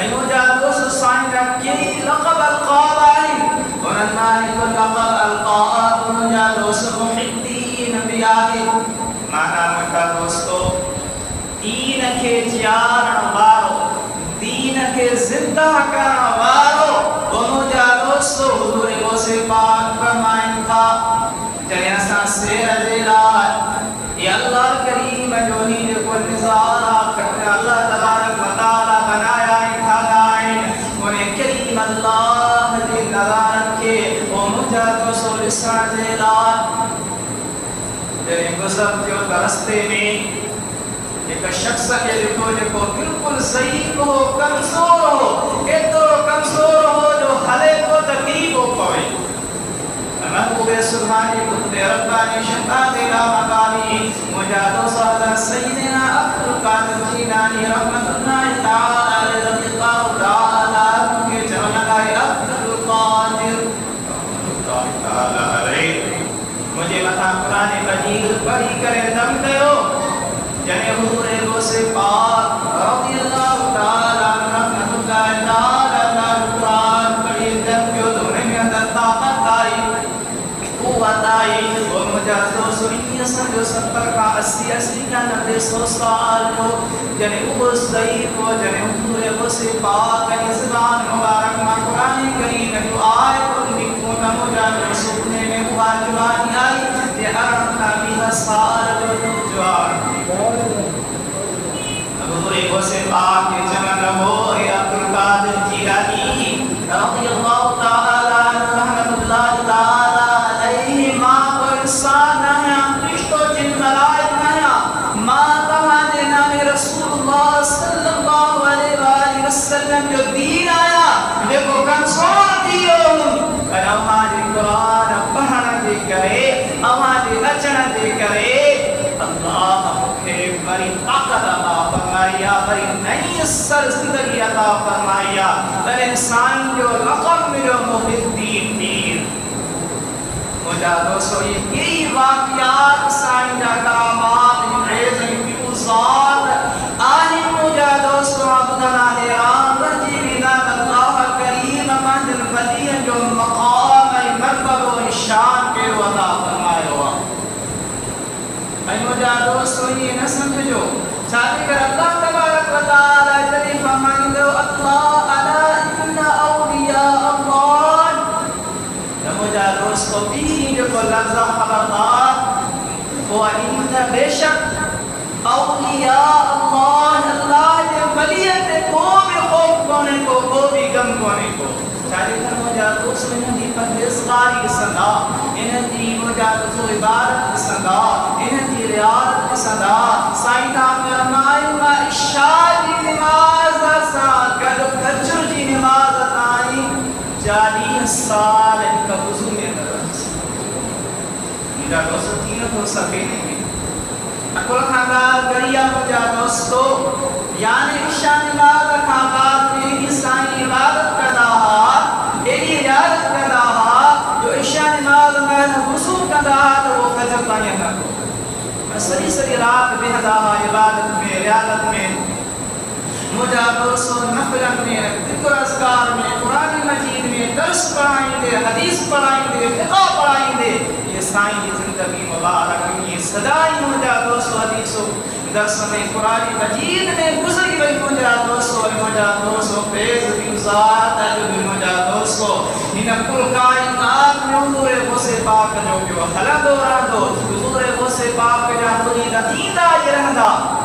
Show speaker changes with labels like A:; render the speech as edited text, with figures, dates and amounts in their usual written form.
A: ایو جا دوست سائن رکھے لقب القابائن ورناہی کو لقب القاب جا دوست محب دین بیاہی مانا مجھا دوستو دین کے جیارن وارو دین کے زندہ کرن وارو مجھا دوستو حضور غوث پاک فرمائن تھا جیسا سیر دلال یا اللہ کریم جو ہی کو نظارہ کرتے اللہ تبارک و تعالی بنایا انتہائیں انہیں کریم اللہ دی نظارت کے وہ مجھا دوستو لسان دلال جنہیں گزر جو درستے میں ایک شخص کے لکھو جکو بالکل ضعیف ہو کمزور ہو اتو کمزور ہو جو حلے کو تکلیف ہو پوئے محبوب سبحانی قطب ربانی شفاعت الہ مقامی مجادو صحبہ سیدنا عبدالقادر جیلانی رحمت اللہ تعالی رضی اللہ تعالی کے جمعہ عبدالقادر علیہ مجھے مطا قرآن مجید پڑھی کرے دم دیو جنہیں حضور غوث پاک رضی اللہ تعالی رحمت اللہ تعالی قرآن پڑھی دم دیو دونیں میں اندر طاقت آئی قوت آئی اور مجازو سوئیہ سنجو 70 کا 80 کا 90 سال کو جنہیں وہ ضعیف ہو جنہیں حضور غوث پاک کی زبان مبارک میں قرآن کریم جو آئے اور نکونا مجازو سکنے میں مواجبانی آئی یہ ارمنا بیہ سال جو آئے حضور غوث پاک کے جمع ہو یا عبدالقادر جیلانی رضی اللہ تعالی رحمت اللہ تعالی علیہ ماں کو انسان نہ رشتو جن ملائک نہ ماں تمہارے نام رسول اللہ صلی اللہ علیہ وآلہ وسلم جو دین آیا دیکھو کنسون دیو اور ہماری قرآن پڑھنا دے کرے ہماری اچھنا دے کرے اللہ مکھے بری طاقت عطا فرمایا بری نئی سر زندگی عطا فرمایا اور انسان جو لقب ملو محب دین مجھا دوستو یہی واقعات سائن جا کرامات انعیزن فیوزات آہی مجھا دوستو عبداللہ حیران رجی بیداد اللہ کریم مہدل فدین جو مقام مرتب و نشان کے وضع فرمائے ہوا مجھا دوستو یہ نہ سمجھو چاہتے کر اللہ تبارک و تعالی جلی فرمائیں دو اللہ علا ان اولیاء اللہ مجھا دوستو بھی جو کو لفظہ خبردار وہ علیم بے شک اولیاء اللہ اللہ جو ولیت کو بھی خوف کونے کو بھی غم کونے کو چاہتے کر مجھا دوستو انہوں دی پرہیزگاری سندا انہوں دی مجھا دوستو عبادت سندا انہوں دی ریاضت سندا سائنہ فرمائے ما عشاء دی نماز سا کد فجر دی نماز آئی 40 سال ان کا وضو میں درس مجھا دوستو تینوں کو سفینے میں اکل خاندار گریا مجھا دوستو یعنی عشاء نماز خاندار میں ہی سائن عبادت کرنا ایلی ریاضت کرنا جو عشاء نماز میں وضو کرنا تو وہ فجر تانیہ کرنا سری سری رات بہدہ عبادت میں ریاضت میں مجھا دوستو نفلت میں ذکر اذکار میں قرآن مجید میں درس پڑھائیں دے حدیث پڑھائیں دے فقہ پڑھائیں دے یہ سائن کی زندگی مبارک یہ صدائی مجھا دوستو حدیثو درس میں قرآن مجید میں گزری بھئی مجھا دوستو فیض دیوزات جو بھی مجھا دوستو انہا کل کائنات میں حضور غوث پاک جو کہ وہ خلد و رہا دو حضور غوث پاک جا مرید دیدہ یہ رہا